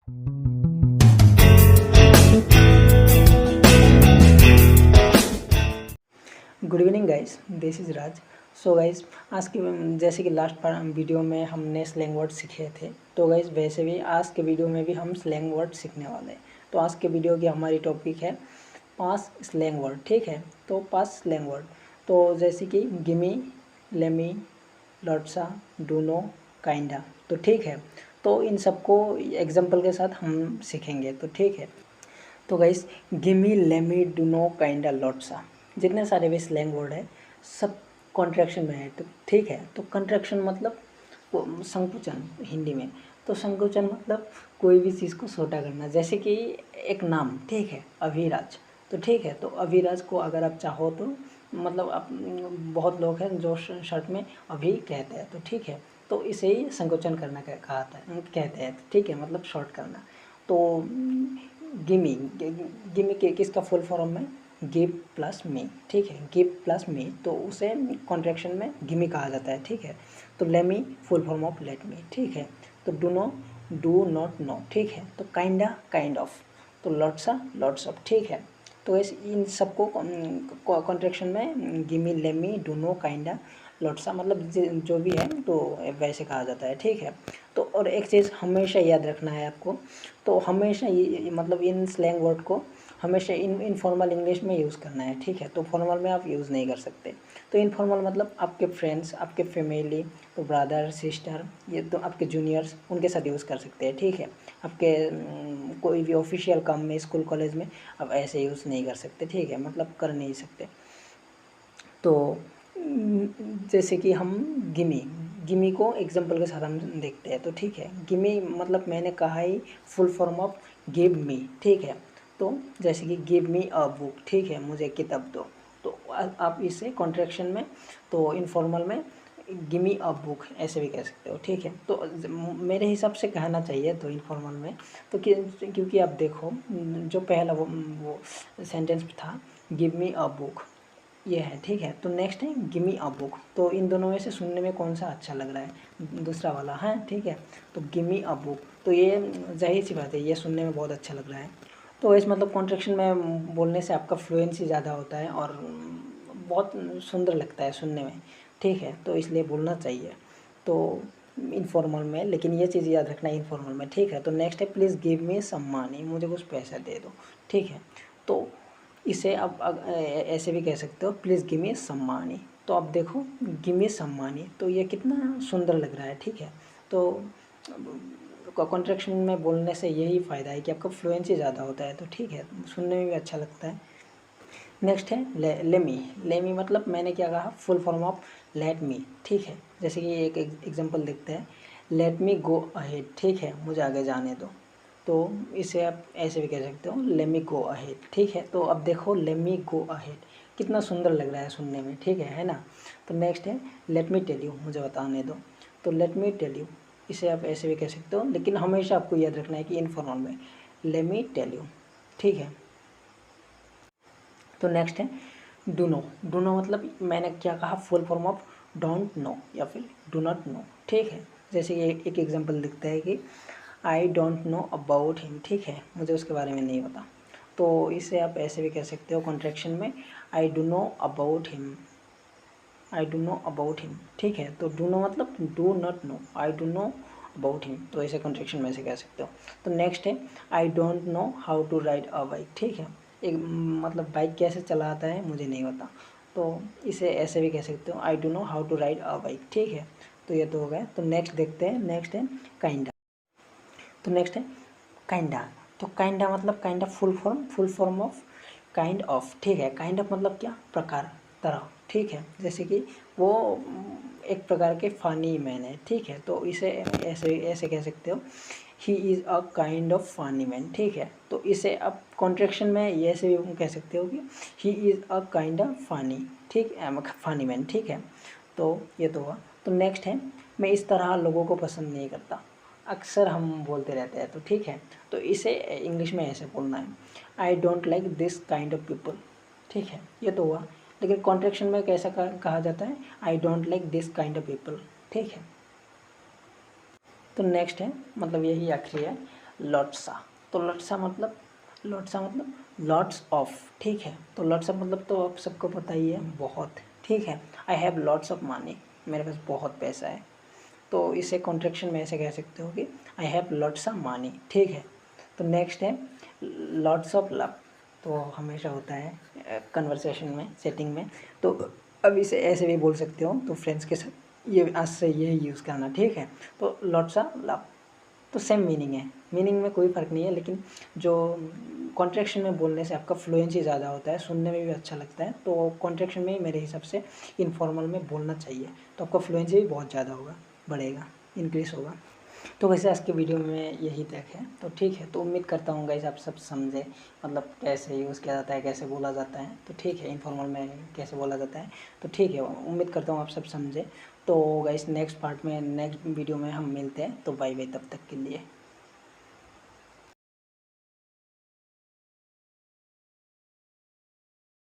Good evening guys, this is Raj. So guys, आज के जैसे कि लास्ट वीडियो में हमने स्लैंग वर्ड सीखे थे, तो गाइस वैसे भी आज के वीडियो में भी हम स्लैंग वर्ड सीखने वाले हैं। तो आज के वीडियो की हमारी टॉपिक है 5 स्लैंग वर्ड, ठीक है। तो 5 स्लैंग वर्ड, तो जैसे कि गिमी, लेमी, लॉट्सा, डूनो, काइंडा, तो ठीक है। तो इन सबको एग्जाम्पल के साथ हम सीखेंगे, तो ठीक है। तो गाइस, गिमी, लेमी, डूनो, काइंडा, लॉट्सा, जितने सारे भी स्लैंग वर्ड है सब कॉन्ट्रैक्शन में है, तो ठीक है। तो कॉन्ट्रैक्शन मतलब संकुचन हिंदी में। तो संकुचन मतलब कोई भी चीज़ को छोटा करना, जैसे कि एक नाम, ठीक है, अभिराज, तो ठीक है। तो अभिराज को अगर आप चाहो तो मतलब आप, बहुत लोग हैं जो शर्ट में अभी कहते हैं, तो ठीक है। तो इसे ही संकोचन करना कहते हैं, ठीक है, मतलब शॉर्ट करना। तो गिमी, गिमी किसका फुल फॉर्म है? गिव प्लस मी, ठीक है, गिव प्लस मी, तो उसे कॉन्ट्रैक्शन में गिमी कहा जाता है, ठीक है। तो lemme full form of let me, ठीक है। तो dunno, do not know, ठीक है। तो काइंडा, काइंड ऑफ। तो लॉट्सा, लॉट्स ऑफ, ठीक है। तो इस इन सबको कॉन्ट्रैक्शन में gimme, lemme, dunno, kinda, lotsa, मतलब जो भी है तो वैसे कहा जाता है, ठीक है। तो और एक चीज़ हमेशा याद रखना है आपको, तो हमेशा ये मतलब इन स्लैंग वर्ड को हमेशा इनफॉर्मल इंग्लिश में यूज़ करना है, ठीक है। तो फॉर्मल में आप यूज़ नहीं कर सकते। तो इनफॉर्मल मतलब आपके फ्रेंड्स, आपके फैमिली, तो ब्रदर, सिस्टर, ये तो आपके जूनियर्स, उनके साथ यूज़ कर सकते हैं, ठीक है। आपके कोई भी ऑफिशियल काम में, स्कूल कॉलेज में आप ऐसे यूज़ नहीं कर सकते, ठीक है, मतलब कर नहीं सकते। तो जैसे कि हम गिमी, गिमी को एग्जांपल के साथ हम देखते हैं, तो ठीक है। गिमी मतलब मैंने कहा ही full form of give me, ठीक है। तो जैसे कि गिव मी अ बुक, ठीक है, मुझे किताब दो। तो आप इसे कॉन्ट्रैक्शन में, तो इनफॉर्मल में गिमी अ बुक ऐसे भी कह सकते हो, ठीक है। तो मेरे हिसाब से कहना चाहिए तो इनफॉर्मल में, तो क्योंकि आप देखो जो पहला वो सेंटेंस था गिव मी अ बुक, ये है, ठीक है। तो नेक्स्ट है गिमी अ बुक। तो इन दोनों में से सुनने में कौन सा अच्छा लग रहा है? दूसरा वाला है, ठीक है। तो गिमी अ बुक, तो ये जाहिर सी बात है, ये सुनने में बहुत अच्छा लग रहा है। तो इस मतलब कॉन्ट्रैक्शन में बोलने से आपका फ्लुएंसी ज़्यादा होता है और बहुत सुंदर लगता है सुनने में, ठीक है। तो इसलिए बोलना चाहिए तो इनफॉर्मल में, लेकिन ये चीज़ याद रखना इनफॉर्मल में, ठीक है। तो नेक्स्ट है please give me some money, मुझे कुछ पैसा दे दो, ठीक है। तो इसे आप ऐसे भी कह सकते हो please give me some money. तो आप देखो गिव मी सम मनी, तो ये कितना सुंदर लग रहा है, ठीक है। तो कॉन्ट्रैक्शन में बोलने से यही फ़ायदा है कि आपका फ्लुएंसी ज़्यादा होता है, तो ठीक है, सुनने में भी अच्छा लगता है। नेक्स्ट है लेमी, लेमी मतलब मैंने क्या कहा, full form of let me, ठीक है। जैसे कि एक एग्जांपल देखते हैं, लेट मी गो अहेड, ठीक है, मुझे आगे जाने दो। तो इसे आप ऐसे भी कह सकते हो लेट मी गो अहेड, ठीक है। तो अब देखो लेट मी गो अहेड कितना सुंदर लग रहा है सुनने में, ठीक है ना। तो नेक्स्ट है लेट मी टेल यू, मुझे बताने दो। तो लेट मी टेल यू, इसे आप ऐसे भी कह सकते हो, लेकिन हमेशा आपको याद रखना है कि इनफॉर्मल में लेट मी टेल यू, ठीक है। तो नेक्स्ट है डू नो, डू नो मतलब मैंने क्या कहा, full form of don't know या फिर डू नॉट नो, ठीक है। जैसे ये एक एग्जांपल दिखता है कि आई डोंट नो अबाउट हिम, ठीक है, मुझे उसके बारे में नहीं पता। तो इसे आप ऐसे भी कह सकते हो कॉन्ट्रैक्शन में, आई do know about him, I do know about him, ठीक है। तो डू नो मतलब do not no, I do know about him, तो इसे कॉन्ट्रैक्शन में से कह सकते हो। तो नेक्स्ट है I don't know how to ride a bike, ठीक है, एक मतलब बाइक कैसे चलाता है मुझे नहीं पता, तो इसे ऐसे भी कह सकते हो I do know how to ride a bike, ठीक है। तो ये तो हो गया। तो नेक्स्ट देखते हैं, नेक्स्ट है काइंडा। तो नेक्स्ट है काइंडा, तो काइंडा मतलब kinda full form of kind of, ठीक है। काइंड ऑफ मतलब क्या, प्रकार, तरह, ठीक है। जैसे कि वो एक प्रकार के फ़नी मैन है, ठीक है। तो इसे ऐसे ऐसे कह सकते हो he is a kind of funny man, ठीक है। तो इसे आप कॉन्ट्रैक्शन में ये ऐसे भी कह सकते हो कि he is a kind of funny, ठीक है, फ़नी मैन, ठीक है। तो ये तो हुआ। तो नेक्स्ट है मैं इस तरह लोगों को पसंद नहीं करता, अक्सर हम बोलते रहते हैं, तो ठीक है। तो इसे इंग्लिश में ऐसे बोलना है I don't like this kind of people, ठीक है, ये तो हुआ। लेकिन कॉन्ट्रैक्शन में कैसा कहा जाता है, I don't like this kind of people, ठीक है। तो नेक्स्ट है मतलब यही आखिरी है, लॉट्सा। तो लॉट्सा मतलब लॉट्स ऑफ, ठीक है। तो लॉट्स ऑफ मतलब तो आप सबको पता ही है, बहुत, ठीक है। I have lots of money, मेरे पास बहुत पैसा है। तो इसे कॉन्ट्रैक्शन में ऐसे कह सकते हो कि I have lots of money, ठीक है। तो नेक्स्ट है लॉट्स ऑफ लव। तो हमेशा होता है कन्वर्सेशन में, सेटिंग में। तो अब इसे ऐसे भी बोल सकते हो, तो फ्रेंड्स के साथ ये आज से ये यूज़ करना, ठीक है। तो लॉट्स ऑफ लव, तो सेम मीनिंग है, मीनिंग में कोई फ़र्क नहीं है, लेकिन जो कॉन्ट्रैक्शन में बोलने से आपका फ्लुएंसी ज़्यादा होता है, सुनने में भी अच्छा लगता है। तो कॉन्ट्रैक्शन में ही मेरे हिसाब से इनफॉर्मल में बोलना चाहिए, तो आपका फ्लुएंसी भी बहुत ज़्यादा होगा, बढ़ेगा, इंक्रीज़ होगा। तो वैसे आज के वीडियो में यही देखें, तो ठीक है। तो उम्मीद करता हूँ गाइस आप सब समझे, मतलब कैसे यूज़ किया जाता है, कैसे बोला जाता है। तो ठीक है, इनफॉर्मल में कैसे बोला जाता है, तो ठीक है, उम्मीद करता हूँ आप सब समझे। तो गाइस नेक्स्ट पार्ट में, नेक्स्ट वीडियो में हम मिलते हैं। तो बाय बाय तब तक के लिए।